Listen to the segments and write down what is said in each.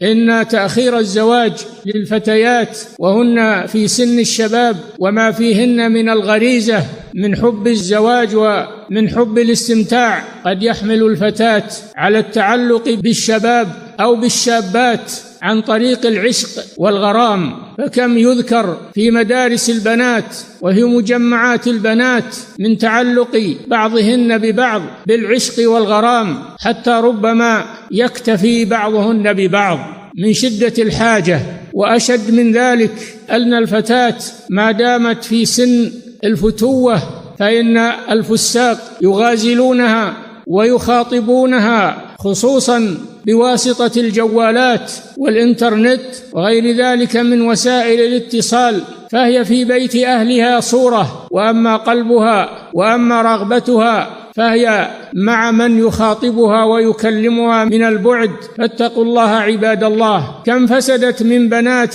إن تأخير الزواج للفتيات وهن في سن الشباب وما فيهن من الغريزة من حب الزواج ومن حب الاستمتاع قد يحمل الفتاة على التعلق بالشباب أو بالشابات عن طريق العشق والغرام. فكم يذكر في مدارس البنات وفي مجمعات البنات من تعلق بعضهن ببعض بالعشق والغرام، حتى ربما يكتفي بعضهن ببعض من شدة الحاجة. وأشد من ذلك أن الفتاة ما دامت في سن الفتوة فإن الفساق يغازلونها ويخاطبونها خصوصا بواسطة الجوالات والإنترنت وغير ذلك من وسائل الاتصال، فهي في بيت أهلها صورة، وأما قلبها وأما رغبتها فهي مع من يخاطبها ويكلمها من البعد. فاتقوا الله عباد الله. كم فسدت من بنات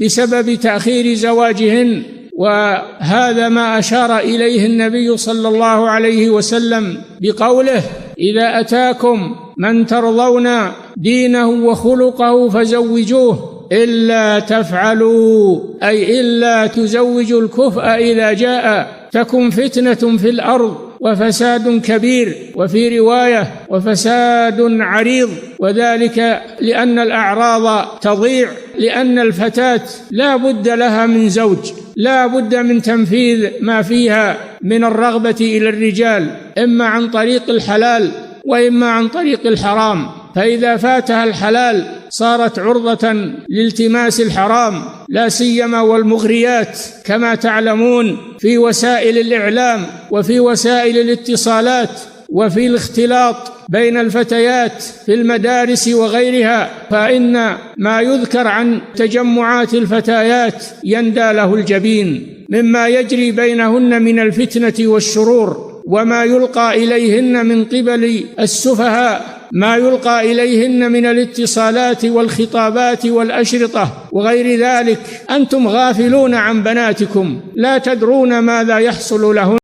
بسبب تأخير زواجهن، وهذا ما أشار إليه النبي صلى الله عليه وسلم بقوله: إذا أتاكم من ترضون دينه وخلقه فزوجوه، إلا تفعلوا أي إلا تزوجوا الكفء إذا جاء تكن فتنة في الأرض وفساد كبير، وفي رواية وفساد عريض، وذلك لأن الأعراض تضيع، لأن الفتاة لا بد لها من زوج، لا بد من تنفيذ ما فيها من الرغبة إلى الرجال، إما عن طريق الحلال وإما عن طريق الحرام. فإذا فاتها الحلال صارت عرضة لالتماس الحرام، لا سيما والمغريات كما تعلمون في وسائل الإعلام وفي وسائل الاتصالات وفي الاختلاط بين الفتيات في المدارس وغيرها. فإن ما يذكر عن تجمعات الفتيات يندى له الجبين مما يجري بينهن من الفتنة والشرور، وما يلقى إليهن من قبل السفهاء، ما يلقى إليهن من الاتصالات والخطابات والأشرطة وغير ذلك. أنتم غافلون عن بناتكم، لا تدرون ماذا يحصل لهن.